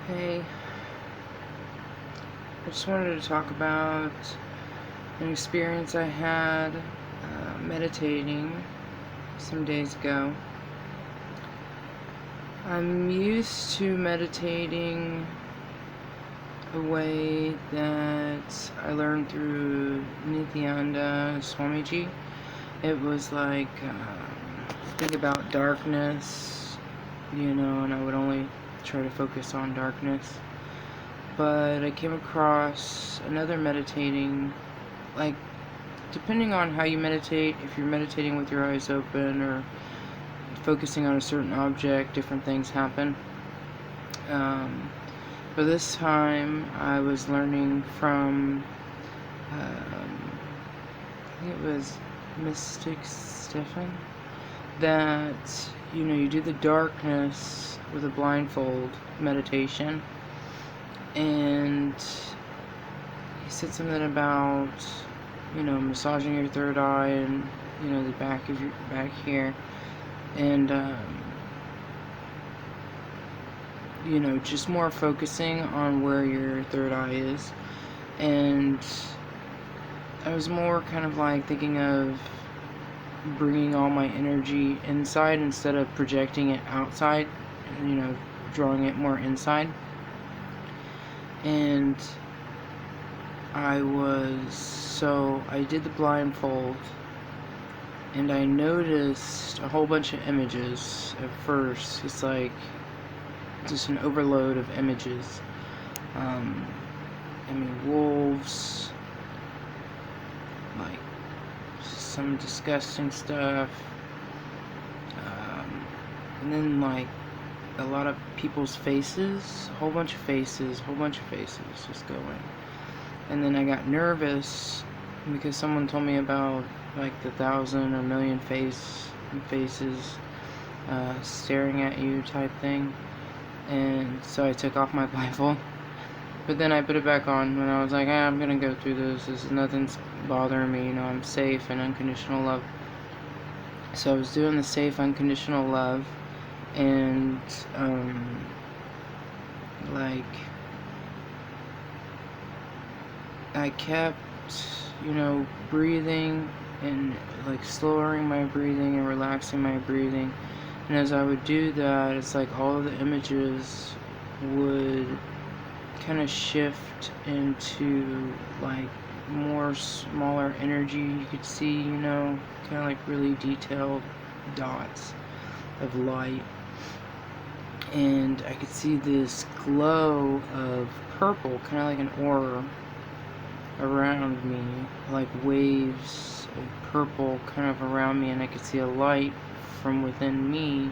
Hey, I just wanted to talk about an experience I had meditating some days ago. I'm used to meditating a way that I learned through Nityananda Swamiji. It was like, think about darkness, and I would only try to focus on darkness. But I came across another meditating, like, depending on how you meditate, if you're meditating with your eyes open or focusing on a certain object, different things happen. But this time I was learning from, I think it was Mystic Stephen, that, you do the darkness with a blindfold meditation. And he said something about, massaging your third eye and, the back of your back here. And, just more focusing on where your third eye is. And I was more kind of like thinking of bringing all my energy inside instead of projecting it outside, drawing it more inside. And I did the blindfold, and I noticed a whole bunch of images at first. It's like just an overload of images. Wolves, like some disgusting stuff, and then like a lot of people's faces, a whole bunch of faces just going. And then I got nervous because someone told me about like the 1,000 or million faces staring at you type thing. And so I took off my blindfold, but then I put it back on when I was like, I'm gonna go through this. Nothing's bothering me. I'm safe and unconditional love. So I was doing the safe unconditional love, and I kept, breathing and like slowing my breathing and relaxing my breathing. And as I would do that, it's like all of the images would kind of shift into like more smaller energy. You could see, kind of like really detailed dots of light. And I could see this glow of purple, kind of like an aura around me, like waves of purple kind of around me, and I could see a light from within me,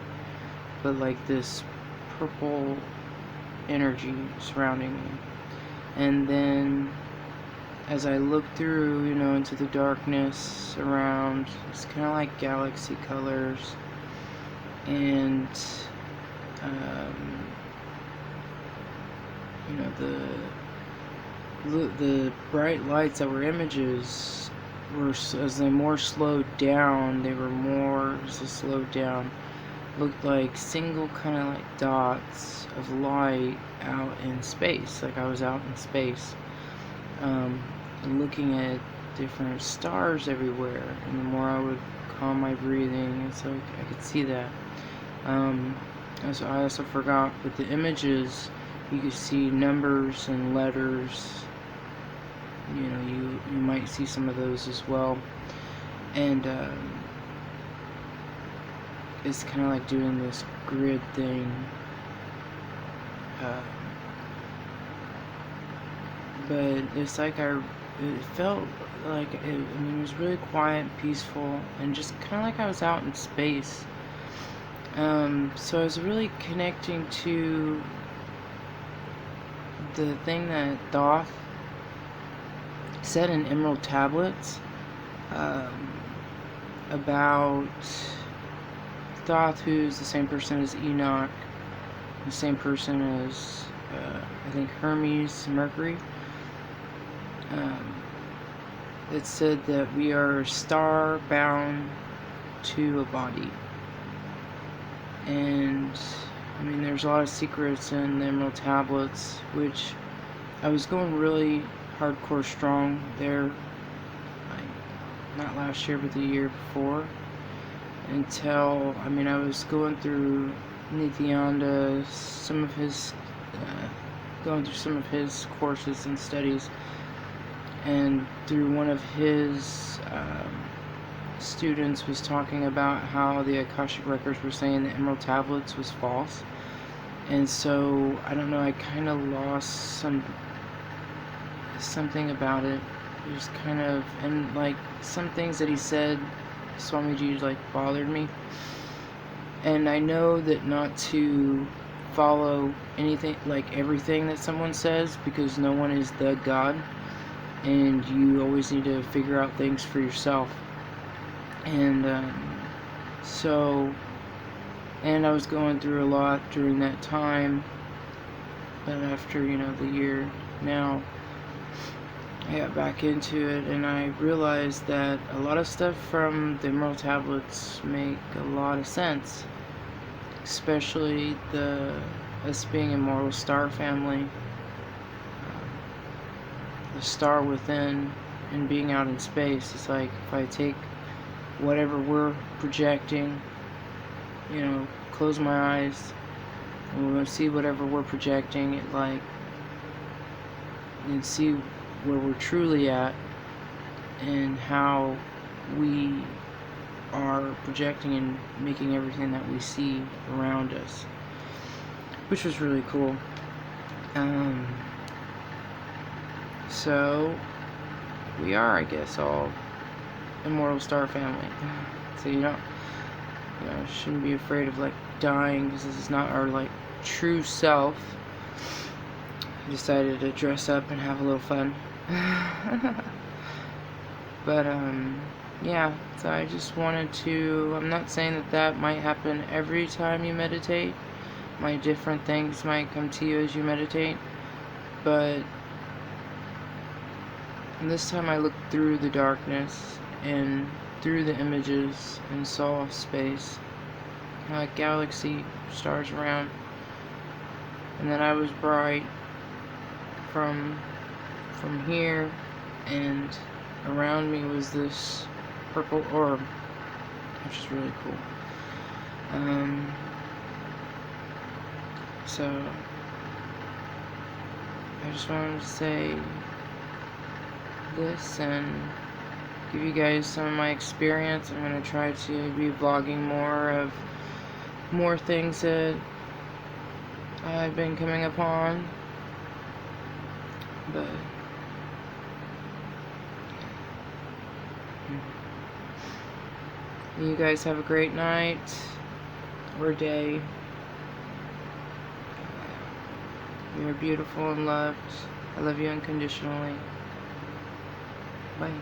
but like this purple energy surrounding me. And then as I looked through, into the darkness around, it's kind of like galaxy colors, and the bright lights that were images were, as they more slowed down, they were more slowed down, looked like single kind of like dots of light out in space, like I was out in space, and looking at different stars everywhere. And the more I would calm my breathing, it's like I could see that. So I also forgot, but the images, you could see numbers and letters. You might see some of those as well. And it's kind of like doing this grid thing. But it's like it felt like it was really quiet, peaceful, and just kind of like I was out in space. So I was really connecting to the thing that Thoth said in Emerald Tablets, about Thoth, who's the same person as Enoch, the same person as I think Hermes, Mercury. It said that we are star bound to a body, and I mean, there's a lot of secrets in the Emerald Tablets, which I was going really hardcore strong there, like, not last year, but the year before, until, I mean, I was going through Nithyananda, going through some of his courses and studies, and through one of his students was talking about how the Akashic Records were saying the Emerald Tablets was false. And so, I don't know, I kind of lost something about it. It was kind of, and like, some things that he said, Swamiji, like, bothered me. And I know that not to follow anything, like, everything that someone says, because no one is the God, and you always need to figure out things for yourself. And and I was going through a lot during that time, but after, the year now, I got back into it, and I realized that a lot of stuff from the Emerald Tablets make a lot of sense, especially us being immortal star family, the star within, and being out in space. It's like, if I take whatever we're projecting, close my eyes, and we're going to see whatever we're projecting, and see where we're truly at, and how we are projecting and making everything that we see around us, which was really cool. So we are, I guess, all immortal star family. So shouldn't be afraid of dying, because this is not our true self. I decided to dress up and have a little fun. But yeah, so I just wanted to, I'm not saying that might happen every time you meditate. Different things might come to you as you meditate, but this time I looked through the darkness and through the images and saw space, like galaxy, stars around, and then I was bright from here, and around me was this purple orb, which is really cool. So I just wanted to say this and give you guys some of my experience. I'm going to try to be vlogging more things that I've been coming upon, but you guys have a great night or day. You are beautiful and loved. I love you unconditionally. Bye.